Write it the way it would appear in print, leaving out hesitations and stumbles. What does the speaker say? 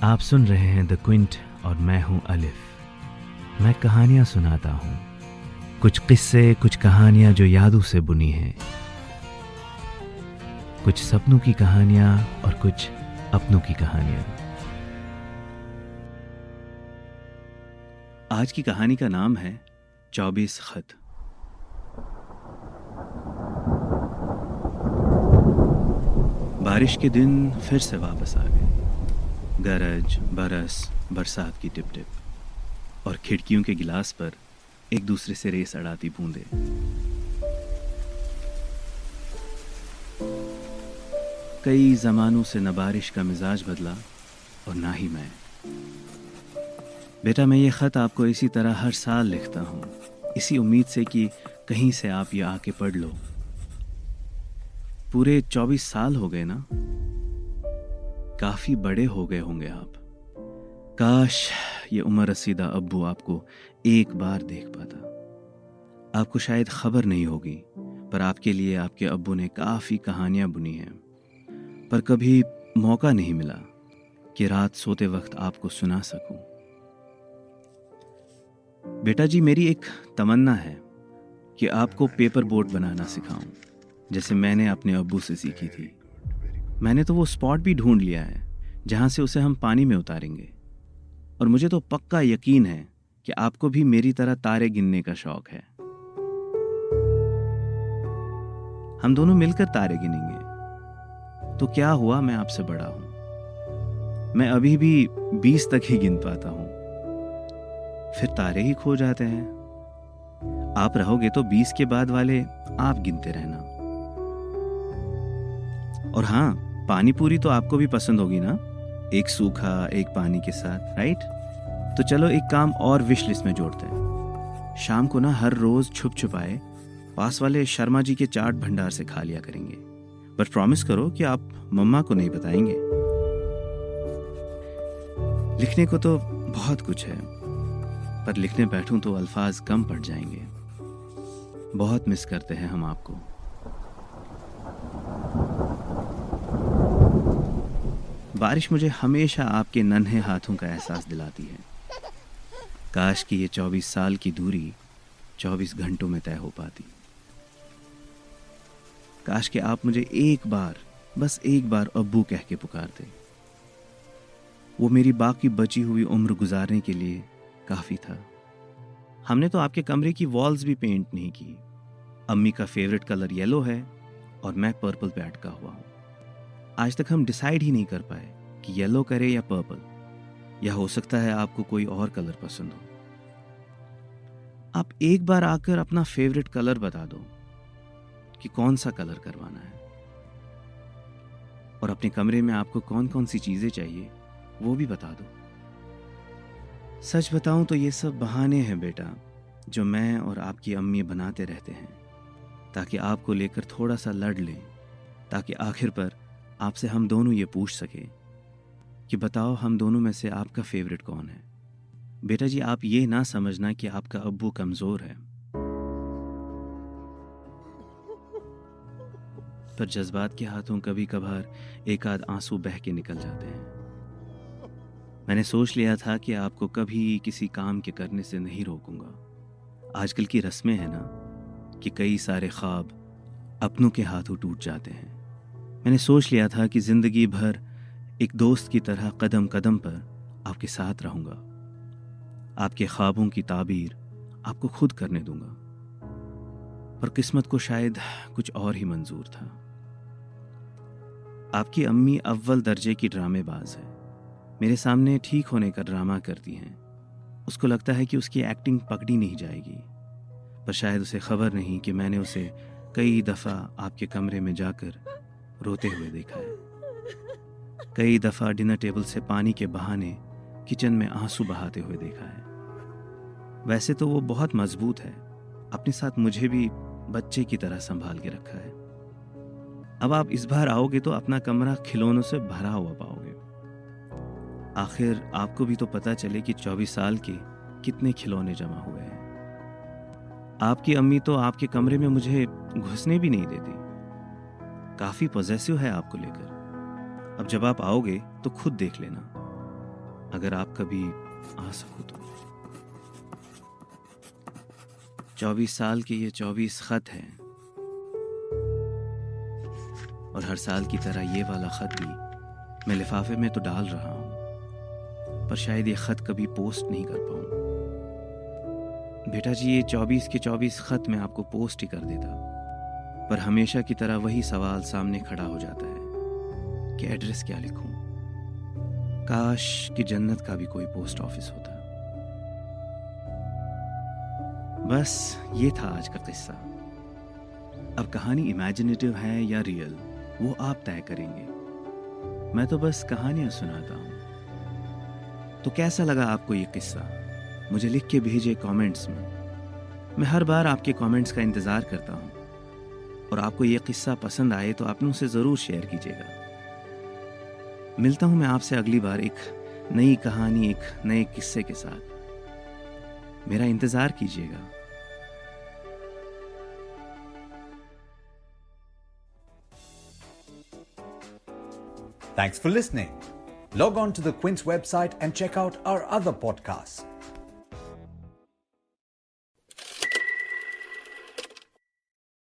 आप सुन रहे हैं द क्विंट और मैं हूं अलिफ। मैं कहानियां सुनाता हूं, कुछ किस्से, कुछ कहानियां जो यादों से बुनी हैं, कुछ सपनों की कहानियां और कुछ अपनों की कहानियां। आज की कहानी का नाम है 24 खत। बारिश के दिन फिर से वापस आ गए। गरज, बरस, बरसात की टिप टिप और खिड़कियों के गिलास पर एक दूसरे से रेस अड़ाती बूंदें। कई जमानों से न बारिश का मिजाज बदला और ना ही मैं। बेटा, मैं ये खत आपको इसी तरह हर साल लिखता हूँ, इसी उम्मीद से कि कहीं से आप ये आके पढ़ लो। पूरे 24 साल हो गए ना। काफी बड़े हो गए होंगे आप। काश ये उम्र रसीदा अब्बू आपको एक बार देख पाता। आपको शायद खबर नहीं होगी, पर आपके लिए आपके अब्बू ने काफी कहानियां बुनी हैं, पर कभी मौका नहीं मिला कि रात सोते वक्त आपको सुना सकूं। बेटा जी, मेरी एक तमन्ना है कि आपको पेपर बोट बनाना सिखाऊं, जैसे मैंने अपने अब्बू से सीखी थी। मैंने तो वो स्पॉट भी ढूंढ लिया है जहां से उसे हम पानी में उतारेंगे, और मुझे तो पक्का यकीन है कि आपको भी मेरी तरह तारे गिनने का शौक है। हम दोनों मिलकर तारे गिनेंगे। तो क्या हुआ, मैं आपसे बड़ा हूं। मैं अभी भी 20 तक ही गिन पाता हूं, फिर तारे ही खो जाते हैं। आप रहोगे तो 20 के बाद वाले आप गिनते रहना। और हाँ, पानी पूरी तो आपको भी पसंद होगी ना, एक सूखा एक पानी के साथ, राइट? तो चलो एक काम और विश लिस्ट में जोड़ते हैं। शाम को ना हर रोज छुप छुपाए पास वाले शर्मा जी के चाट भंडार से खा लिया करेंगे, बट प्रॉमिस करो कि आप मम्मा को नहीं बताएंगे। लिखने को तो बहुत कुछ है, पर लिखने बैठूं तो अल्फाज कम पड़ जाएंगे। बहुत मिस करते हैं हम आपको। बारिश मुझे हमेशा आपके नन्हे हाथों का एहसास दिलाती है। काश कि ये 24 साल की दूरी 24 घंटों में तय हो पाती। काश कि आप मुझे एक बार, बस एक बार अब्बू कह के पुकारते। वो मेरी बाकी बची हुई उम्र गुजारने के लिए काफी था। हमने तो आपके कमरे की वॉल्स भी पेंट नहीं की। अम्मी का फेवरेट कलर येलो है और मैं पर्पल पे अटका हुआ हूं। आज तक हम डिसाइड ही नहीं कर पाए कि येलो करे या पर्पल, या हो सकता है आपको कोई और कलर पसंद हो। आप एक बार आकर अपना फेवरेट कलर बता दो कि कौन सा कलर करवाना है, और अपने कमरे में आपको कौन कौन सी चीजें चाहिए वो भी बता दो। सच बताऊं तो ये सब बहाने हैं बेटा, जो मैं और आपकी अम्मी बनाते रहते हैं ताकि आपको लेकर थोड़ा सा लड़ लें, ताकि आखिर पर आपसे हम दोनों ये पूछ सके कि बताओ हम दोनों में से आपका फेवरेट कौन है। बेटा जी, आप ये ना समझना कि आपका अब्बू कमजोर है, पर जज्बात के हाथों कभी कभार एक आध आंसू बह के निकल जाते हैं। मैंने सोच लिया था कि आपको कभी किसी काम के करने से नहीं रोकूंगा। आजकल की रस्में हैं ना कि कई सारे ख्वाब अपनों के हाथों टूट जाते हैं। मैंने सोच लिया था कि जिंदगी भर एक दोस्त की तरह कदम कदम पर आपके साथ रहूंगा। आपके ख्वाबों की ताबीर आपको खुद करने दूंगा, पर किस्मत को शायद कुछ और ही मंजूर था। आपकी अम्मी अव्वल दर्जे की ड्रामेबाज है। मेरे सामने ठीक होने का ड्रामा करती हैं। उसको लगता है कि उसकी एक्टिंग पकड़ी नहीं जाएगी, पर शायद उसे खबर नहीं कि मैंने उसे कई दफ़ा आपके कमरे में जाकर रोते हुए देखा है। कई दफ़ा डिनर टेबल से पानी के बहाने किचन में आंसू बहाते हुए देखा है। वैसे तो वो बहुत मजबूत है, अपने साथ मुझे भी बच्चे की तरह संभाल के रखा है। अब आप इस बार आओगे तो अपना कमरा खिलौनों से भरा हुआ पाओगे। आखिर आपको भी तो पता चले कि 24 साल के कितने खिलौने जमा हुए हैं। आपकी अम्मी तो आपके कमरे में मुझे घुसने भी नहीं देती। काफी पॉजेसिव है आपको लेकर। अब जब आप आओगे तो खुद देख लेना। अगर आप कभी आ सको तो। 24 साल के ये 24 खत हैं, और हर साल की तरह ये वाला खत भी मैं लिफाफे में तो डाल रहा हूँ, पर शायद ये खत कभी पोस्ट नहीं कर पाऊँ। बेटा जी, ये 24 के 24 खत मैं आपको पोस्ट ही कर देता, पर हमेशा की तरह वही सवाल सामने खड़ा हो जाता है कि एड्रेस क्या लिखूं। काश कि जन्नत का भी कोई पोस्ट ऑफिस होता। बस ये था आज का किस्सा। अब कहानी इमेजिनेटिव है या रियल, वो आप तय करेंगे। मैं तो बस कहानियां सुनाता हूं। तो कैसा लगा आपको ये किस्सा? मुझे लिख के भेजिए कमेंट्स में। मैं हर बार आपके कमेंट्स का इंतज़ार करता हूं, और आपको ये किस्सा पसंद आए तो अपनों से ज़रूर शेयर कीजिएगा। मिलता हूं मैं आपसे अगली बार एक नई कहानी, एक नए किस्से के साथ। मेरा इंतज़ार कीजिएगा। Thanks for listening. Log on to the Quince website and check out our other podcasts.